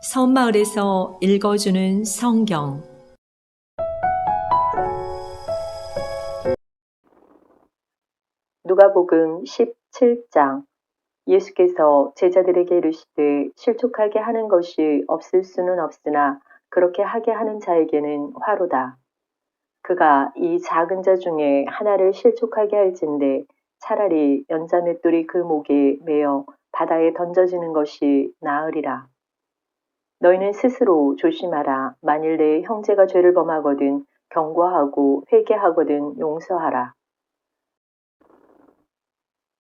섬마을에서 읽어주는 성경. 누가복음 17장. 예수께서 제자들에게 이르시되 실족하게 하는 것이 없을 수는 없으나 그렇게 하게 하는 자에게는 화로다. 그가 이 작은 자 중에 하나를 실족하게 할진대 차라리 연자 맷돌이 그 목에 매어 바다에 던져지는 것이 나으리라. 너희는 스스로 조심하라. 만일 내 형제가 죄를 범하거든 경고하고 회개하거든 용서하라.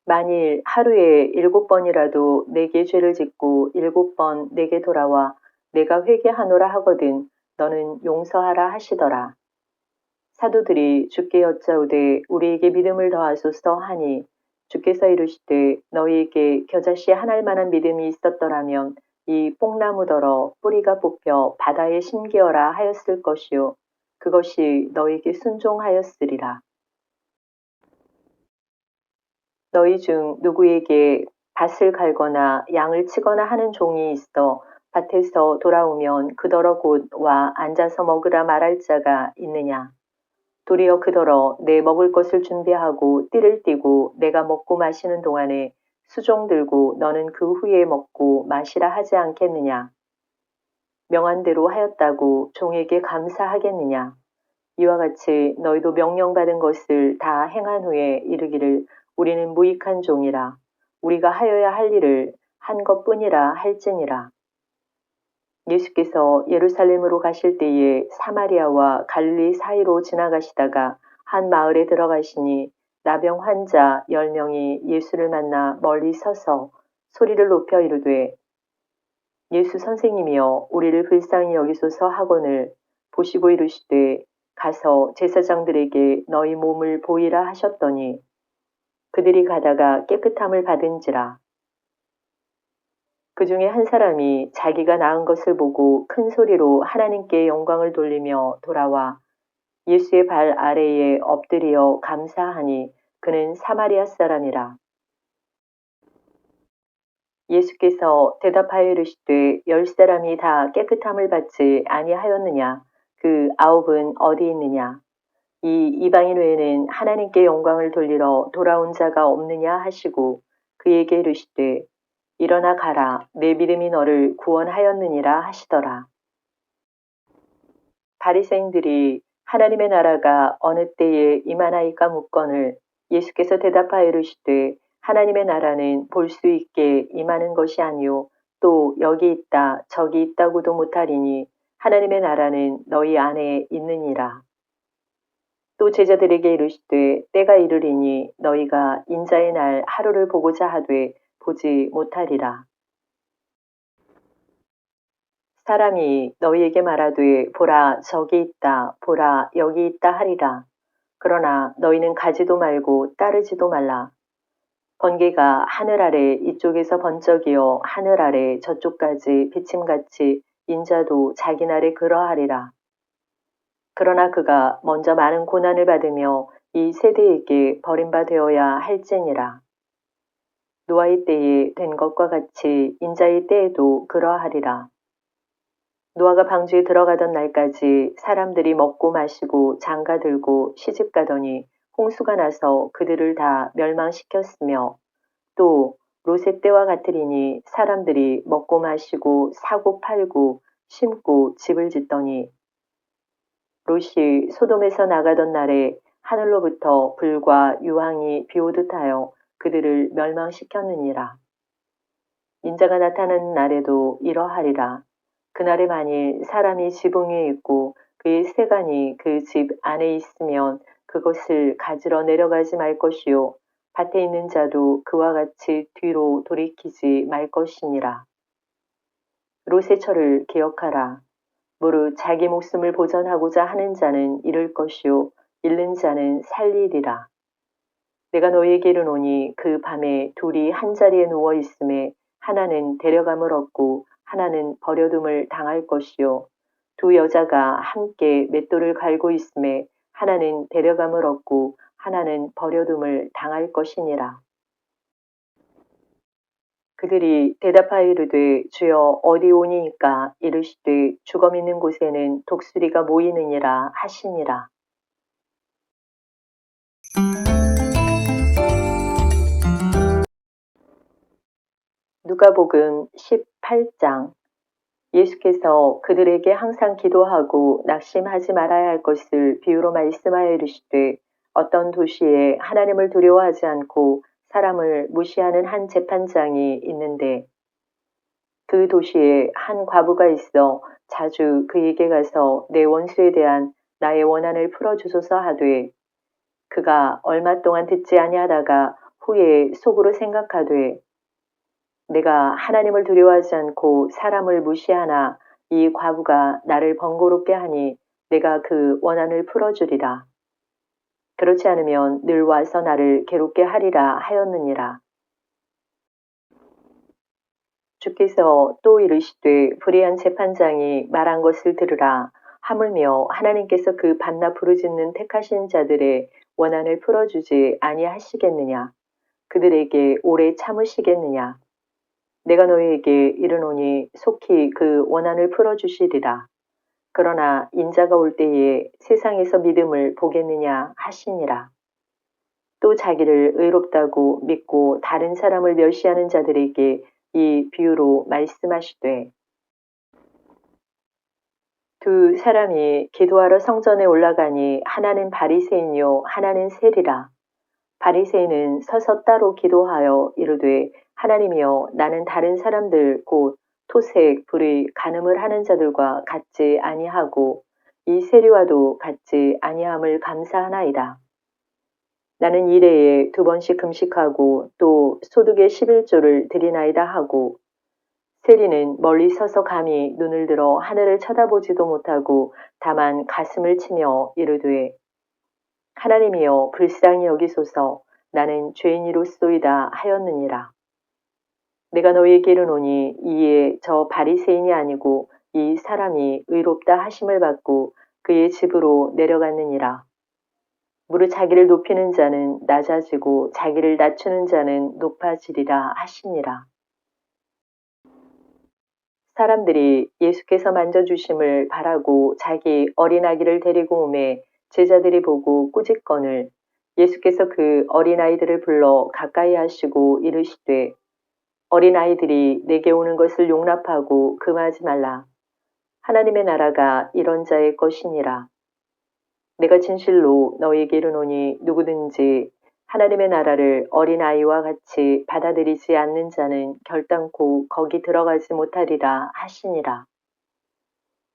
만일 하루에 7번이라도 내게 죄를 짓고 7번 내게 돌아와 내가 회개하노라 하거든 너는 용서하라 하시더라. 사도들이 주께 여짜오되 우리에게 믿음을 더하소서 하니 주께서 이르시되 너희에게 겨자씨 하나일 만한 믿음이 있었더라면 이 뽕나무더러 뿌리가 뽑혀 바다에 심기어라 하였을 것이요 그것이 너희에게 순종하였으리라. 너희 중 누구에게 밭을 갈거나 양을 치거나 하는 종이 있어 밭에서 돌아오면 그더러 곧 와 앉아서 먹으라 말할 자가 있느냐. 도리어 그더러 내 먹을 것을 준비하고 띠를 띠고 내가 먹고 마시는 동안에 수종 들고 너는 그 후에 먹고 마시라 하지 않겠느냐. 명한 대로 하였다고 종에게 감사하겠느냐. 이와 같이 너희도 명령받은 것을 다 행한 후에 이르기를 우리는 무익한 종이라 우리가 하여야 할 일을 한 것뿐이라 할지니라. 예수께서 예루살렘으로 가실 때에 사마리아와 갈릴리 사이로 지나가시다가 한 마을에 들어가시니 나병 환자 10명이 예수를 만나 멀리 서서 소리를 높여 이르되 예수 선생님이여 우리를 불쌍히 여기소서 하거늘 보시고 이르시되 가서 제사장들에게 너희 몸을 보이라 하셨더니 그들이 가다가 깨끗함을 받은지라. 그 중에 한 사람이 자기가 나은 것을 보고 큰 소리로 하나님께 영광을 돌리며 돌아와 예수의 발 아래에 엎드려 감사하니 그는 사마리아 사람이라. 예수께서 대답하여 이르시되 10사람이 다 깨끗함을 받지 아니하였느냐. 그 9은 어디 있느냐. 이 이방인 외에는 하나님께 영광을 돌리러 돌아온 자가 없느냐 하시고 그에게 이르시되 일어나 가라 내 믿음이 너를 구원하였느니라 하시더라. 바리새인들이 하나님의 나라가 어느 때에 임하나이까 묻거늘 예수께서 대답하여 이르시되 하나님의 나라는 볼 수 있게 임하는 것이 아니요 또 여기 있다 저기 있다고도 못하리니 하나님의 나라는 너희 안에 있느니라. 또 제자들에게 이르시되 때가 이르리니 너희가 인자의 날 하루를 보고자 하되 보지 못하리라. 사람이 너희에게 말하되 보라 저기 있다 보라 여기 있다 하리라. 그러나 너희는 가지도 말고 따르지도 말라. 번개가 하늘 아래 이쪽에서 번쩍이어 하늘 아래 저쪽까지 비침같이 인자도 자기 날에 그러하리라. 그러나 그가 먼저 많은 고난을 받으며 이 세대에게 버림받아야 할지니라. 노아의 때에 된 것과 같이 인자의 때에도 그러하리라. 노아가 방주에 들어가던 날까지 사람들이 먹고 마시고 장가들고 시집가더니 홍수가 나서 그들을 다 멸망시켰으며 또 롯의 때와 같으리니 사람들이 먹고 마시고 사고 팔고 심고 집을 짓더니 롯이 소돔에서 나가던 날에 하늘로부터 불과 유황이 비오듯 하여 그들을 멸망시켰느니라. 인자가 나타나는 날에도 이러하리라. 그날에 만일 사람이 지붕 위에 있고 그의 세간이 그 집 안에 있으면 그것을 가지러 내려가지 말 것이요 밭에 있는 자도 그와 같이 뒤로 돌이키지 말 것이니라. 롯의 철을 기억하라. 무릇 자기 목숨을 보전하고자 하는 자는 잃을 것이요 잃는 자는 살리리라. 내가 너희에게 이르노니 그 밤에 둘이 한 자리에 누워 있음에 하나는 데려감을 얻고 하나는 버려둠을 당할 것이요 두 여자가 함께 맷돌을 갈고 있음에 하나는 데려감을 얻고 하나는 버려둠을 당할 것이니라. 그들이 대답하여 이르되 주여 어디 오니이까 이르시되 주검 있는 곳에는 독수리가 모이느니라 하시니라. 누가복음 18장. 예수께서 그들에게 항상 기도하고 낙심하지 말아야 할 것을 비유로 말씀하여 이르시되 어떤 도시에 하나님을 두려워하지 않고 사람을 무시하는 한 재판장이 있는데 그 도시에 한 과부가 있어 자주 그에게 가서 내 원수에 대한 나의 원한을 풀어주소서 하되 그가 얼마 동안 듣지 아니하다가 후에 속으로 생각하되 내가 하나님을 두려워하지 않고 사람을 무시하나 이 과부가 나를 번거롭게 하니 내가 그 원한을 풀어주리라. 그렇지 않으면 늘 와서 나를 괴롭게 하리라 하였느니라. 주께서 또 이르시되 불의한 재판장이 말한 것을 들으라. 하물며 하나님께서 그 반나 부르짖는 택하신 자들의 원한을 풀어주지 아니하시겠느냐. 그들에게 오래 참으시겠느냐. 내가 너희에게 이르노니 속히 그 원한을 풀어주시리라. 그러나 인자가 올 때에 세상에서 믿음을 보겠느냐 하시니라. 또 자기를 의롭다고 믿고 다른 사람을 멸시하는 자들에게 이 비유로 말씀하시되 두 사람이 기도하러 성전에 올라가니 하나는 바리새인이요 하나는 세리라. 바리새인은 서서 따로 기도하여 이르되 하나님이여 나는 다른 사람들 곧 토색, 불의, 간음을 하는 자들과 같지 아니하고 이 세리와도 같지 아니함을 감사하나이다. 나는 일해에 2번씩 금식하고 또 소득의 11조를 드리나이다 하고 세리는 멀리 서서 감히 눈을 들어 하늘을 쳐다보지도 못하고 다만 가슴을 치며 이르되 하나님이여 불쌍히 여기소서 나는 죄인이로소이다 하였느니라. 내가 너희에게 이르노니 이에 저 바리새인이 아니고 이 사람이 의롭다 하심을 받고 그의 집으로 내려갔느니라. 무릇 자기를 높이는 자는 낮아지고 자기를 낮추는 자는 높아지리라 하시니라. 사람들이 예수께서 만져주심을 바라고 자기 어린아기를 데리고 오매 제자들이 보고 꾸짖거늘 예수께서 그 어린아이들을 불러 가까이 하시고 이르시되 어린아이들이 내게 오는 것을 용납하고 금하지 말라. 하나님의 나라가 이런 자의 것이니라. 내가 진실로 너희에게 이르노니 누구든지 하나님의 나라를 어린아이와 같이 받아들이지 않는 자는 결단코 거기 들어가지 못하리라 하시니라.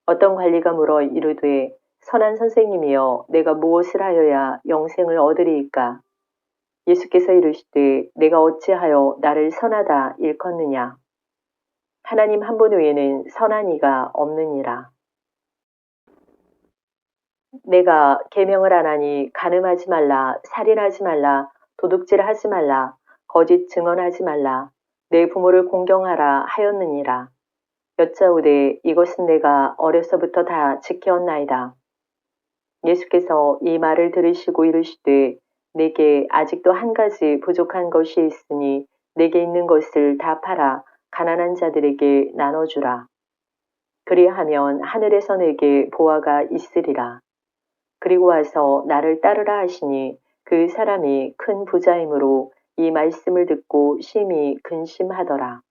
어떤 관리가 물어 이르되 선한 선생님이여 내가 무엇을 하여야 영생을 얻으리이까? 예수께서 이르시되 내가 어찌하여 나를 선하다 일컫느냐? 하나님 한 분 외에는 선한 이가 없느니라. 내가 계명을 안 하니 간음하지 말라, 살인하지 말라, 도둑질하지 말라, 거짓 증언하지 말라, 내 부모를 공경하라 하였느니라. 여짜오되 이것은 내가 어려서부터 다 지켰나이다. 예수께서 이 말을 들으시고 이르시되 내게 아직도 한 가지 부족한 것이 있으니 내게 있는 것을 다 팔아 가난한 자들에게 나눠주라. 그리하면 하늘에서 내게 보화가 있으리라. 그리고 와서 나를 따르라 하시니 그 사람이 큰 부자이므로 이 말씀을 듣고 심히 근심하더라.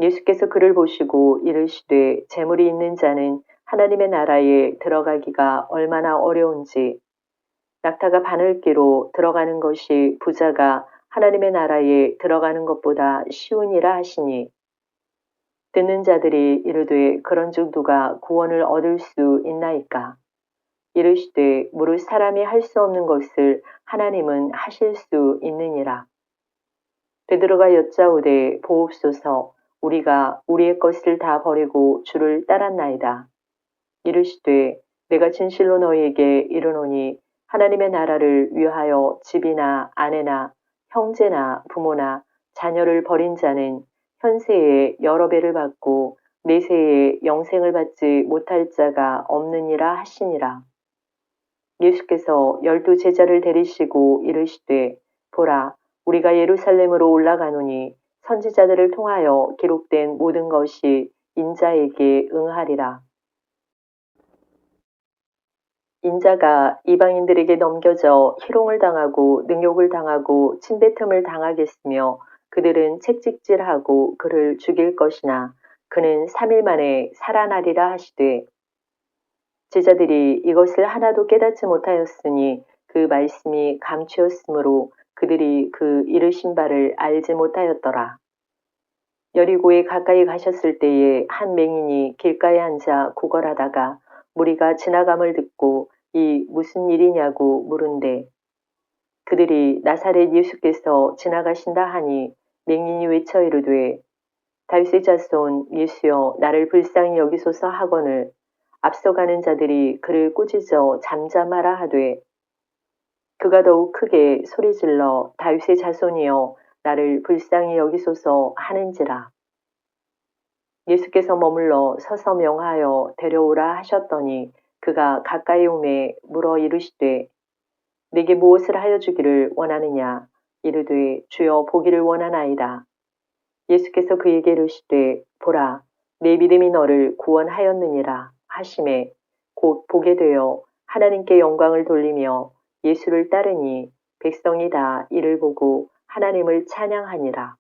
예수께서 그를 보시고 이르시되 재물이 있는 자는 하나님의 나라에 들어가기가 얼마나 어려운지 낙타가 바늘기로 들어가는 것이 부자가 하나님의 나라에 들어가는 것보다 쉬우니라 하시니 듣는 자들이 이르되 그런즉 누가 구원을 얻을 수 있나이까? 이르시되 무릇 사람이 할 수 없는 것을 하나님은 하실 수 있느니라. 베드로가 여짜오되 보옵소서 우리가 우리의 것을 다 버리고 주를 따랐나이다. 이르시되 내가 진실로 너희에게 이르노니 하나님의 나라를 위하여 집이나 아내나 형제나 부모나 자녀를 버린 자는 현세에 여러 배를 받고 내세에 영생을 받지 못할 자가 없느니라 하시니라. 예수께서 12 제자를 데리시고 이르시되 보라 우리가 예루살렘으로 올라가노니 선지자들을 통하여 기록된 모든 것이 인자에게 응하리라. 인자가 이방인들에게 넘겨져 희롱을 당하고 능욕을 당하고 침뱉음을 당하겠으며 그들은 채찍질하고 그를 죽일 것이나 그는 3일 만에 살아나리라 하시되 제자들이 이것을 하나도 깨닫지 못하였으니 그 말씀이 감추었으므로 그들이 그 이르신 바를 알지 못하였더라. 여리고에 가까이 가셨을 때에 한 맹인이 길가에 앉아 구걸하다가 무리가 지나감을 듣고 이 무슨 일이냐고 물은데 그들이 나사렛 예수께서 지나가신다 하니 맹인이 외쳐 이르되 다윗의 자손 예수여 나를 불쌍히 여기소서 하거늘 앞서가는 자들이 그를 꾸짖어 잠잠하라 하되 그가 더욱 크게 소리질러 다윗의 자손이여 나를 불쌍히 여기소서 하는지라. 예수께서 머물러 서서 명하여 데려오라 하셨더니 그가 가까이 오매 물어 이르시되 네게 무엇을 하여 주기를 원하느냐 이르되 주여 보기를 원하나이다. 예수께서 그에게 이르시되 보라 내 믿음이 너를 구원하였느니라 하시매 곧 보게 되어 하나님께 영광을 돌리며 예수를 따르니 백성이 다 이를 보고 하나님을 찬양하니라.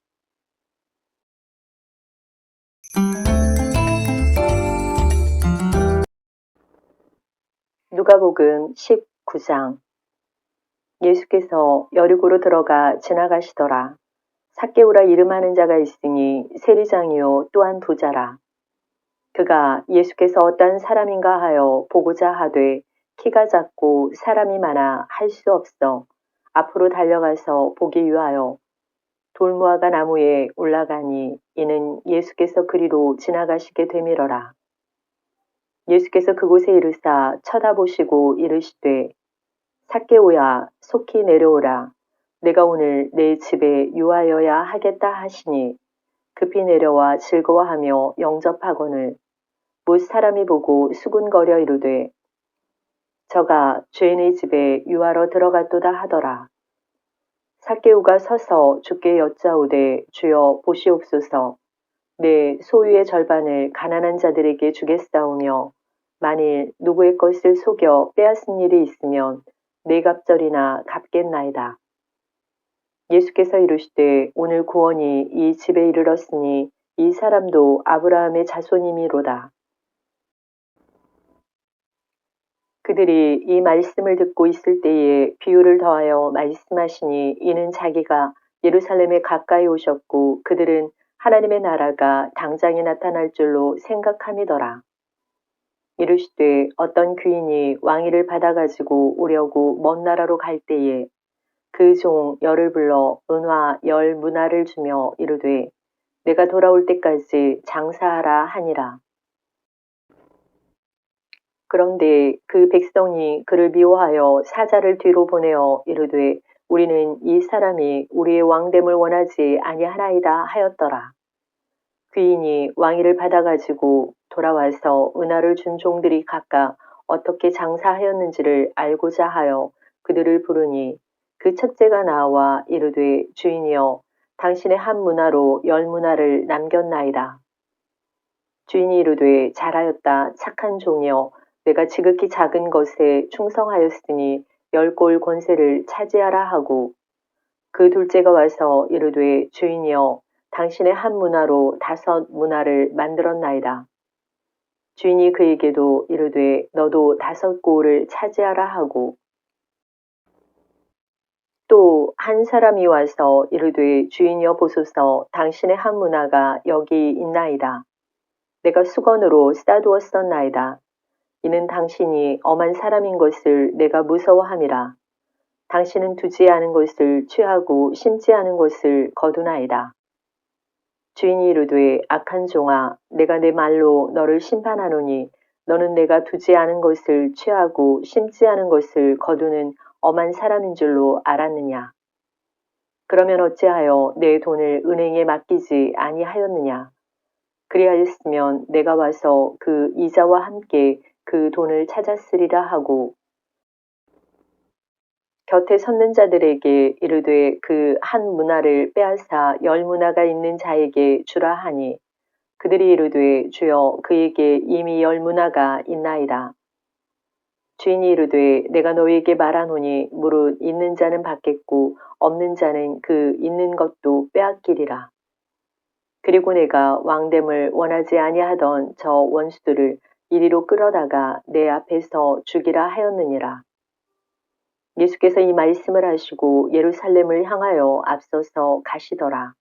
누가복음 19장. 예수께서 여리고로 들어가 지나가시더라. 삭개오라 이름하는 자가 있으니 세리장이요 또한 부자라. 그가 예수께서 어떤 사람인가 하여 보고자 하되 키가 작고 사람이 많아 할 수 없어 앞으로 달려가서 보기 위하여 돌무화과 나무에 올라가니 이는 예수께서 그리로 지나가시게 되밀어라. 예수께서 그곳에 이르사 쳐다보시고 이르시되 삭개오야 속히 내려오라. 내가 오늘 내 집에 유하여야 하겠다 하시니 급히 내려와 즐거워하며 영접하거늘 못 사람이 보고 수군거려 이르되 저가 죄인의 집에 유하러 들어갔도다 하더라. 삭개오가 서서 주께 여짜오되 주여 보시옵소서 내 소유의 절반을 가난한 자들에게 주겠사오며 만일 누구의 것을 속여 빼앗은 일이 있으면 네 갑절이나 갚겠나이다. 예수께서 이르시되 오늘 구원이 이 집에 이르렀으니 이 사람도 아브라함의 자손이미로다. 그들이 이 말씀을 듣고 있을 때에 비유를 더하여 말씀하시니 이는 자기가 예루살렘에 가까이 오셨고 그들은 하나님의 나라가 당장에 나타날 줄로 생각함이더라. 이르시되 어떤 귀인이 왕위를 받아가지고 오려고 먼 나라로 갈 때에 그 종 열을 불러 은화 10문화를 주며 이르되 내가 돌아올 때까지 장사하라 하니라. 그런데 그 백성이 그를 미워하여 사자를 뒤로 보내어 이르되 우리는 이 사람이 우리의 왕됨을 원하지 아니하나이다 하였더라. 귀인이 왕위를 받아가지고 돌아와서 은화를 준 종들이 각각 어떻게 장사하였는지를 알고자 하여 그들을 부르니 그 첫째가 나와 이르되 주인이여 당신의 한 문화로 10문화를 남겼나이다. 주인이 이르되 잘하였다 착한 종이여 내가 지극히 작은 것에 충성하였으니 10골 권세를 차지하라 하고 그 둘째가 와서 이르되 주인이여 당신의 한 문화로 5문화를 만들었나이다. 주인이 그에게도 이르되 너도 5골을 차지하라 하고 또 한 사람이 와서 이르되 주인이여 보소서 당신의 한 문화가 여기 있나이다. 내가 수건으로 싸두었었나이다. 이는 당신이 엄한 사람인 것을 내가 무서워함이라. 당신은 두지 않은 것을 취하고 심지 않은 것을 거두나이다. 주인이 이르되 악한 종아 내가 내 말로 너를 심판하노니 너는 내가 두지 않은 것을 취하고 심지 않은 것을 거두는 엄한 사람인 줄로 알았느냐. 그러면 어찌하여 내 돈을 은행에 맡기지 아니하였느냐. 그리하였으면 내가 와서 그 이자와 함께 그 돈을 찾았으리라 하고 곁에 섰는 자들에게 이르되 그 한 문화를 빼앗아 10문화가 있는 자에게 주라 하니 그들이 이르되 주여 그에게 이미 10문화가 있나이다. 주인이 이르되 내가 너희에게 말하노니 무릇 있는 자는 받겠고 없는 자는 그 있는 것도 빼앗기리라. 그리고 내가 왕됨을 원하지 아니하던 저 원수들을 이리로 끌어다가 내 앞에서 죽이라 하였느니라. 예수께서 이 말씀을 하시고 예루살렘을 향하여 앞서서 가시더라.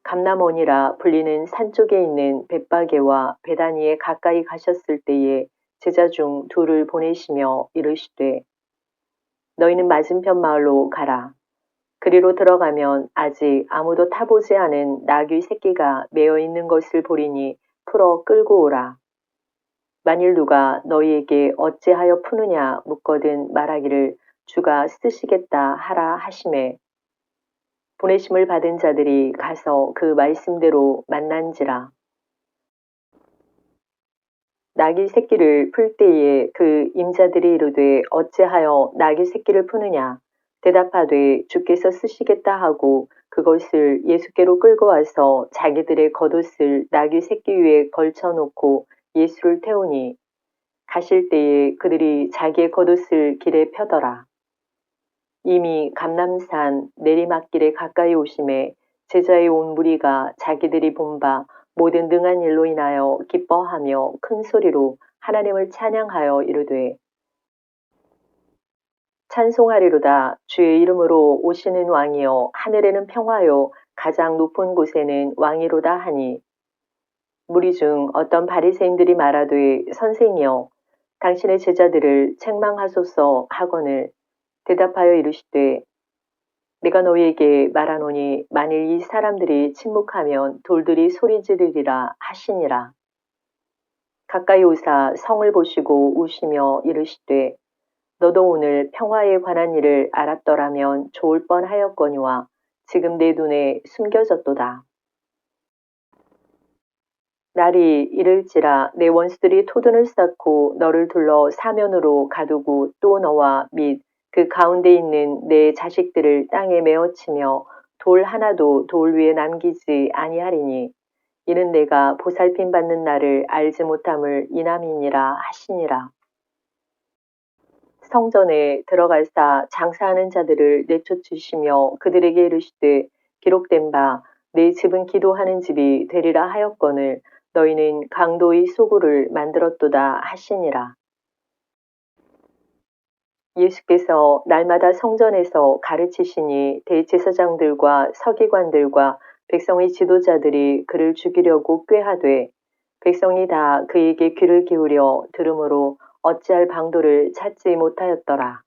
감람원이라 불리는 산 쪽에 있는 벳바게와 베다니에 가까이 가셨을 때에 제자 중 둘을 보내시며 이르시되 너희는 맞은편 마을로 가라. 그리로 들어가면 아직 아무도 타보지 않은 나귀 새끼가 매어 있는 것을 보리니 풀어 끌고 오라. 만일 누가 너희에게 어찌하여 푸느냐 묻거든 말하기를 주가 쓰시겠다 하라 하시매 보내심을 받은 자들이 가서 그 말씀대로 만난지라. 나귀 새끼를 풀 때에 그 임자들이 이르되 어찌하여 나귀 새끼를 푸느냐 대답하되 주께서 쓰시겠다 하고 그것을 예수께로 끌고 와서 자기들의 겉옷을 나귀 새끼 위에 걸쳐놓고 예수를 태우니 가실 때에 그들이 자기의 겉옷을 길에 펴더라. 이미 감람산 내리막길에 가까이 오심에 제자의 온 무리가 자기들이 본 바 모든 능한 일로 인하여 기뻐하며 큰 소리로 하나님을 찬양하여 이르되 찬송하리로다 주의 이름으로 오시는 왕이여 하늘에는 평화요 가장 높은 곳에는 왕이로다 하니 무리 중 어떤 바리새인들이 말하되 선생이여 당신의 제자들을 책망하소서 하거늘 대답하여 이르시되 내가 너희에게 말하노니 만일 이 사람들이 침묵하면 돌들이 소리 지르리라 하시니라. 가까이 오사 성을 보시고 우시며 이르시되 너도 오늘 평화에 관한 일을 알았더라면 좋을 뻔하였거니와 지금 내 눈에 숨겨졌도다. 날이 이를지라 내 원수들이 토둔을 쌓고 너를 둘러 사면으로 가두고 또 너와 및 그 가운데 있는 내 자식들을 땅에 메어치며 돌 하나도 돌 위에 남기지 아니하리니 이는 내가 보살핌 받는 날을 알지 못함을 인함이니라 하시니라. 성전에 들어가사 장사하는 자들을 내쫓으시며 그들에게 이르시되 기록된 바 내 집은 기도하는 집이 되리라 하였거늘 너희는 강도의 소굴을 만들었도다 하시니라. 예수께서 날마다 성전에서 가르치시니 대제사장들과 서기관들과 백성의 지도자들이 그를 죽이려고 꾀하되 백성이 다 그에게 귀를 기울여 들으므로 어찌할 방도를 찾지 못하였더라.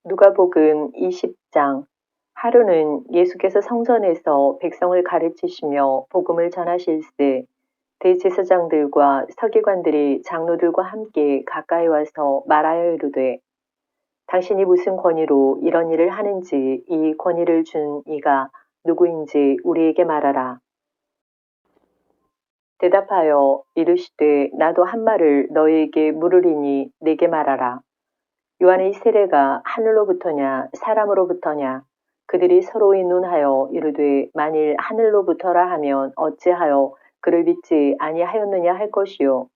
누가복음 20장 하루는 예수께서 성전에서 백성을 가르치시며 복음을 전하실세 대제사장들과 서기관들이 장로들과 함께 가까이 와서 말하여 이르되 당신이 무슨 권위로 이런 일을 하는지 이 권위를 준 이가 누구인지 우리에게 말하라. 대답하여 이르시되 나도 한 말을 너희에게 물으리니 내게 말하라. 요한의 세례가 하늘로부터냐 사람으로부터냐 그들이 서로 의논하여 이르되 만일 하늘로부터라 하면 어찌하여 그를 믿지 아니하였느냐 할 것이요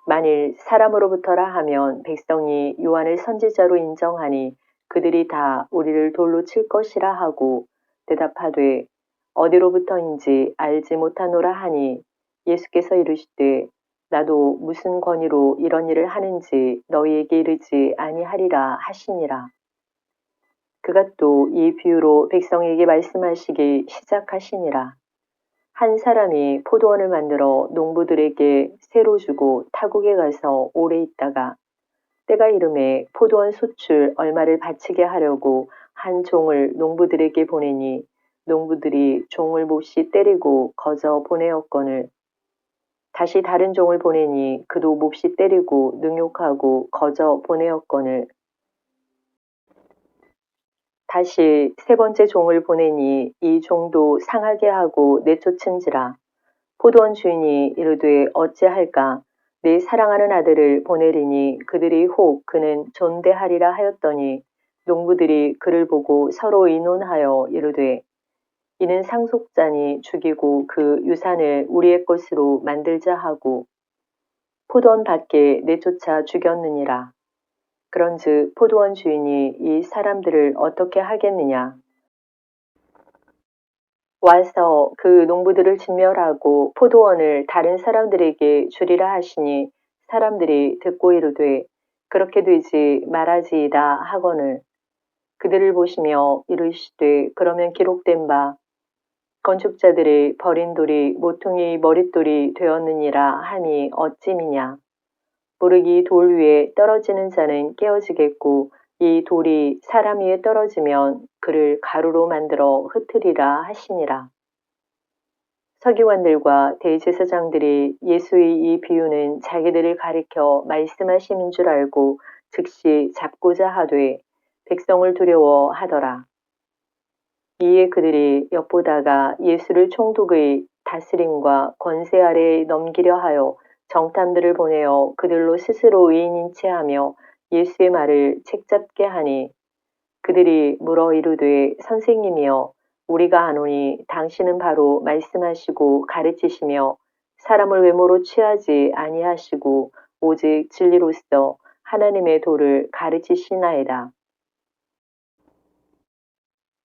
만일 사람으로부터라 하면 백성이 요한을 선지자로 인정하니 그들이 다 우리를 돌로 칠 것이라 하고 대답하되 어디로부터인지 알지 못하노라 하니 예수께서 이르시되 나도 무슨 권위로 이런 일을 하는지 너희에게 이르지 아니하리라 하시니라. 그가 또 이 비유로 백성에게 말씀하시기 시작하시니라. 한 사람이 포도원을 만들어 농부들에게 새로 주고 타국에 가서 오래 있다가 때가 이름에 포도원 소출 얼마를 바치게 하려고 한 종을 농부들에게 보내니 농부들이 종을 몹시 때리고 거저 보내었거늘 다시 다른 종을 보내니 그도 몹시 때리고 능욕하고 거저 보내었거늘 다시 세 번째 종을 보내니 이 종도 상하게 하고 내쫓은지라 포도원 주인이 이르되 어찌할까? 내 사랑하는 아들을 보내리니 그들이 혹 그는 존대하리라 하였더니 농부들이 그를 보고 서로 의논하여 이르되 이는 상속자니 죽이고 그 유산을 우리의 것으로 만들자 하고 포도원 밖에 내쫓아 죽였느니라. 그런즉 포도원 주인이 이 사람들을 어떻게 하겠느냐? 와서 그 농부들을 진멸하고 포도원을 다른 사람들에게 주리라 하시니 사람들이 듣고 이르되 그렇게 되지 말아지이다 하거늘 그들을 보시며 이르시되 그러면 기록된 바 건축자들이 버린 돌이 모퉁이 머릿돌이 되었느니라 하니 어찌미냐 모르기 돌 위에 떨어지는 자는 깨어지겠고 이 돌이 사람 위에 떨어지면 그를 가루로 만들어 흩으리라 하시니라. 서기관들과 대제사장들이 예수의 이 비유는 자기들을 가리켜 말씀하심인 줄 알고 즉시 잡고자 하되 백성을 두려워하더라. 이에 그들이 엿보다가 예수를 총독의 다스림과 권세 아래에 넘기려 하여 정탐들을 보내어 그들로 스스로 의인인 체하며 예수의 말을 책잡게 하니 그들이 물어 이르되 선생님이여 우리가 아노니 당신은 바로 말씀하시고 가르치시며 사람을 외모로 취하지 아니하시고 오직 진리로서 하나님의 도를 가르치시나이다.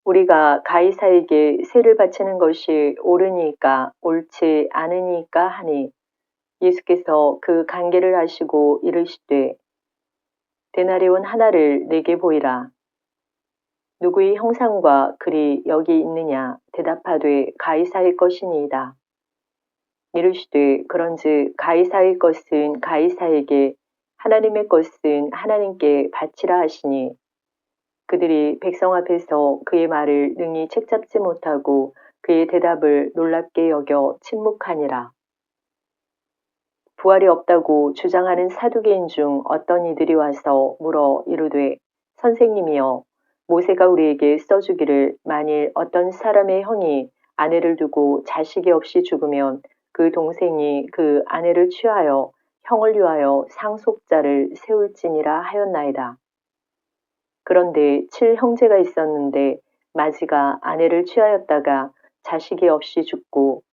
우리가 가이사에게 세를 바치는 것이 옳으니까 옳지 않으니까 하니 예수께서 그 관계를 하시고 이르시되 데나리온 하나를 내게 보이라. 누구의 형상과 글이 여기 있느냐 대답하되 가이사의 것이니이다. 이르시되 그런즉 가이사의 것은 가이사에게 하나님의 것은 하나님께 바치라 하시니 그들이 백성 앞에서 그의 말을 능히 책잡지 못하고 그의 대답을 놀랍게 여겨 침묵하니라. 부활이 없다고 주장하는 사두개인 중 어떤 이들이 와서 물어 이르되 선생님이여 모세가 우리에게 써주기를 만일 어떤 사람의 형이 아내를 두고 자식이 없이 죽으면 그 동생이 그 아내를 취하여 형을 위하여 상속자를 세울지니라 하였나이다. 그런데 7형제가 있었는데 마지가 아내를 취하였다가 자식이 없이 죽고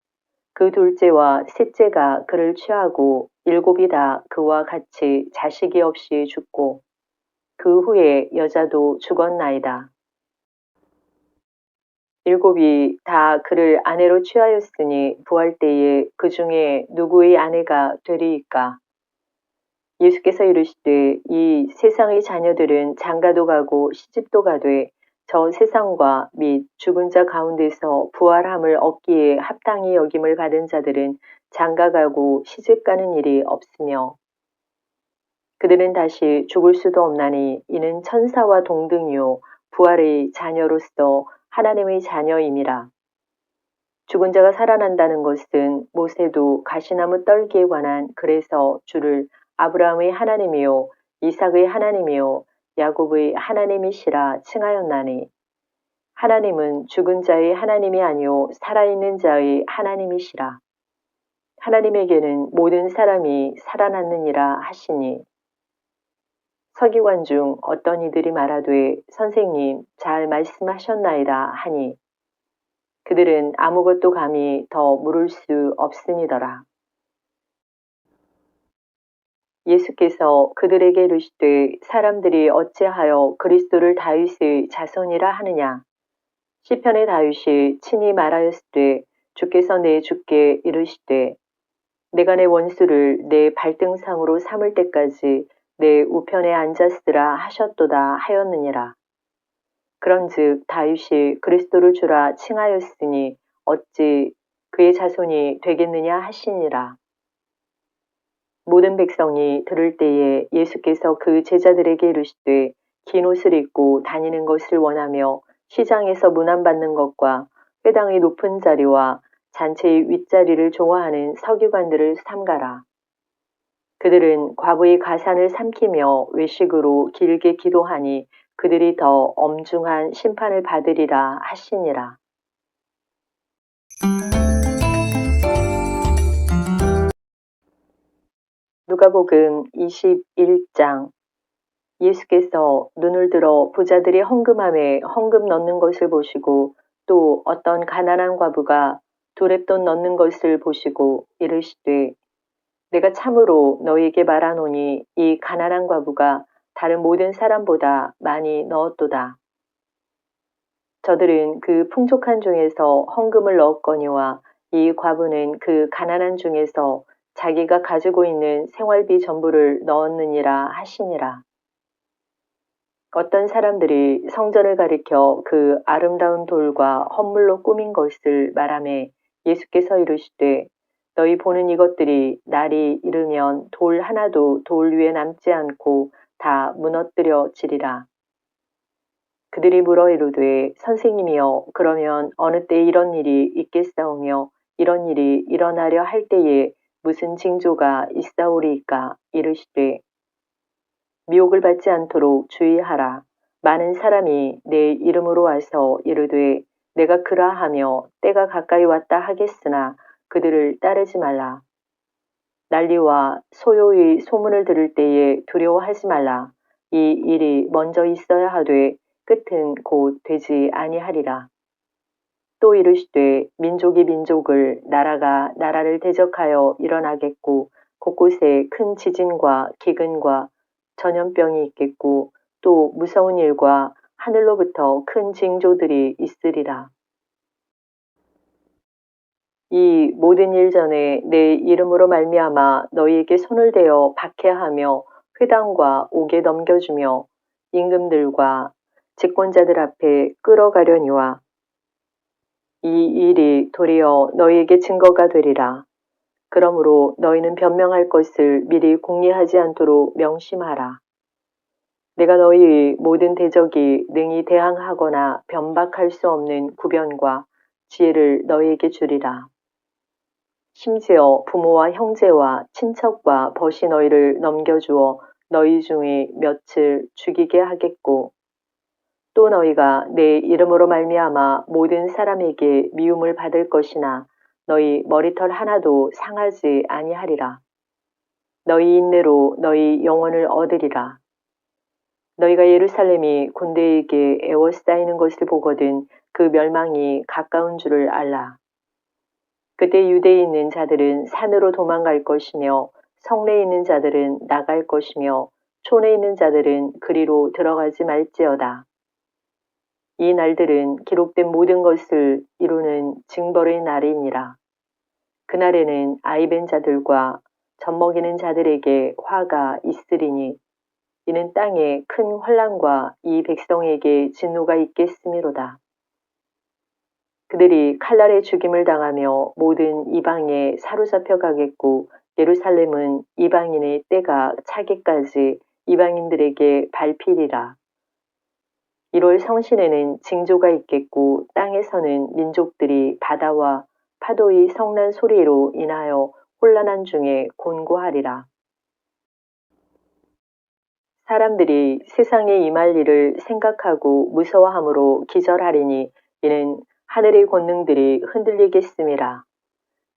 그 둘째와 셋째가 그를 취하고 7이 다 그와 같이 자식이 없이 죽고 그 후에 여자도 죽었나이다. 7이 다 그를 아내로 취하였으니 부활 때에 그 중에 누구의 아내가 되리이까? 예수께서 이르시되 이 세상의 자녀들은 장가도 가고 시집도 가되 저 세상과 및 죽은 자 가운데서 부활함을 얻기에 합당히 여김을 받은 자들은 장가가고 시집가는 일이 없으며 그들은 다시 죽을 수도 없나니 이는 천사와 동등이요 부활의 자녀로서 하나님의 자녀임이라. 죽은 자가 살아난다는 것은 모세도 가시나무 떨기에 관한 그래서 주를 아브라함의 하나님이요 이삭의 하나님이요 야곱의 하나님이시라 칭하였나니 하나님은 죽은 자의 하나님이 아니요 살아있는 자의 하나님이시라. 하나님에게는 모든 사람이 살아났느니라 하시니 서기관 중 어떤 이들이 말하되 선생님 잘 말씀하셨나이다 하니 그들은 아무것도 감히 더 물을 수 없음이더라. 예수께서 그들에게 이르시되 사람들이 어찌하여 그리스도를 다윗의 자손이라 하느냐. 시편의 다윗이 친히 말하였으되 주께서 내 주께 이르시되 내가 내 원수를 내 발등상으로 삼을 때까지 내 우편에 앉았으라 하셨도다 하였느니라. 그런즉 다윗이 그리스도를 주라 칭하였으니 어찌 그의 자손이 되겠느냐 하시니라. 모든 백성이 들을 때에 예수께서 그 제자들에게 이르시되 긴 옷을 입고 다니는 것을 원하며 시장에서 문안받는 것과 회당의 높은 자리와 잔치의 윗자리를 좋아하는 서기관들을 삼가라. 그들은 과부의 가산을 삼키며 외식으로 길게 기도하니 그들이 더 엄중한 심판을 받으리라 하시니라. 누가복음 21장. 예수께서 눈을 들어 부자들이 헌금함에 헌금 넣는 것을 보시고 또 어떤 가난한 과부가 두렙돈 넣는 것을 보시고 이르시되 내가 참으로 너희에게 말하노니 이 가난한 과부가 다른 모든 사람보다 많이 넣었도다. 저들은 그 풍족한 중에서 헌금을 넣었거니와 이 과부는 그 가난한 중에서 자기가 가지고 있는 생활비 전부를 넣었느니라 하시니라. 어떤 사람들이 성전을 가리켜 그 아름다운 돌과 헌물로 꾸민 것을 말하매 예수께서 이르시되 너희 보는 이것들이 날이 이르면 돌 하나도 돌 위에 남지 않고 다 무너뜨려지리라. 그들이 물어 이르되 선생님이여 그러면 어느 때 이런 일이 있겠사오며 이런 일이 일어나려 할 때에 무슨 징조가 있사오리이까. 이르시되 미혹을 받지 않도록 주의하라. 많은 사람이 내 이름으로 와서 이르되 내가 그라하며 때가 가까이 왔다 하겠으나 그들을 따르지 말라. 난리와 소요의 소문을 들을 때에 두려워하지 말라. 이 일이 먼저 있어야 하되 끝은 곧 되지 아니하리라. 또 이르시되 민족이 민족을 나라가 나라를 대적하여 일어나겠고 곳곳에 큰 지진과 기근과 전염병이 있겠고 또 무서운 일과 하늘로부터 큰 징조들이 있으리라. 이 모든 일 전에 내 이름으로 말미암아 너희에게 손을 대어 박해하며 회당과 옥에 넘겨주며 임금들과 집권자들 앞에 끌어가려니와 이 일이 도리어 너희에게 증거가 되리라. 그러므로 너희는 변명할 것을 미리 공리하지 않도록 명심하라. 내가 너희의 모든 대적이 능히 대항하거나 변박할 수 없는 구변과 지혜를 너희에게 주리라. 심지어 부모와 형제와 친척과 벗이 너희를 넘겨주어 너희 중에 몇을 죽이게 하겠고 또 너희가 내 이름으로 말미암아 모든 사람에게 미움을 받을 것이나 너희 머리털 하나도 상하지 아니하리라. 너희 인내로 너희 영혼을 얻으리라. 너희가 예루살렘이 군대에게 에워싸이는 것을 보거든 그 멸망이 가까운 줄을 알라. 그때 유대에 있는 자들은 산으로 도망갈 것이며 성내에 있는 자들은 나갈 것이며 촌에 있는 자들은 그리로 들어가지 말지어다. 이 날들은 기록된 모든 것을 이루는 징벌의 날이니라. 그날에는 아이벤 자들과 젖먹이는 자들에게 화가 있으리니 이는 땅에 큰 환난과 이 백성에게 진노가 있겠음이로다. 그들이 칼날에 죽임을 당하며 모든 이방에 사로잡혀 가겠고 예루살렘은 이방인의 때가 차기까지 이방인들에게 밟히리라. 1월 성신에는 징조가 있겠고 땅에서는 민족들이 바다와 파도의 성난 소리로 인하여 혼란한 중에 곤고하리라. 사람들이 세상에 임할 일을 생각하고 무서워함으로 기절하리니 이는 하늘의 권능들이 흔들리겠음이라.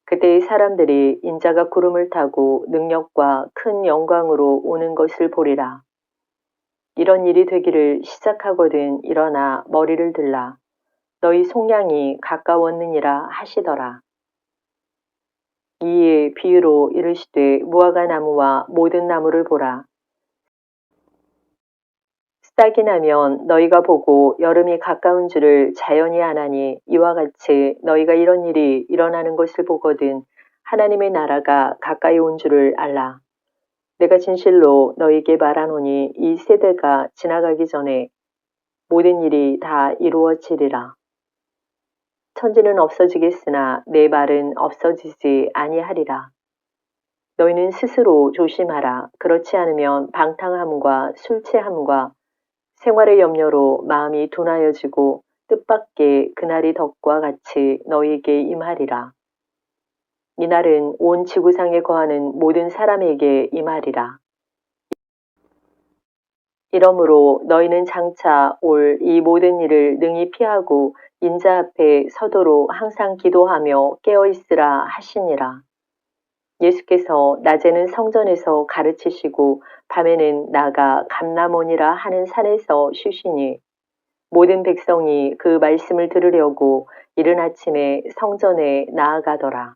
그때의 사람들이 인자가 구름을 타고 능력과 큰 영광으로 오는 것을 보리라. 이런 일이 되기를 시작하거든 일어나 머리를 들라. 너희 속량이 가까웠느니라 하시더라. 이에 비유로 이르시되 무화과 나무와 모든 나무를 보라. 싹이 나면 너희가 보고 여름이 가까운 줄을 자연히 아나니 이와 같이 너희가 이런 일이 일어나는 것을 보거든 하나님의 나라가 가까이 온 줄을 알라. 내가 진실로 너희에게 말하노니 이 세대가 지나가기 전에 모든 일이 다 이루어지리라. 천지는 없어지겠으나 내 말은 없어지지 아니하리라. 너희는 스스로 조심하라. 그렇지 않으면 방탕함과 술 취함과 생활의 염려로 마음이 둔하여지고 뜻밖의 그날이 덕과 같이 너희에게 임하리라. 이날은 온 지구상에 거하는 모든 사람에게 임하리라. 이러므로 너희는 장차 올 이 모든 일을 능히 피하고 인자 앞에 서도록 항상 기도하며 깨어있으라 하시니라. 예수께서 낮에는 성전에서 가르치시고 밤에는 나가 감람원이라 하는 산에서 쉬시니 모든 백성이 그 말씀을 들으려고 이른 아침에 성전에 나아가더라.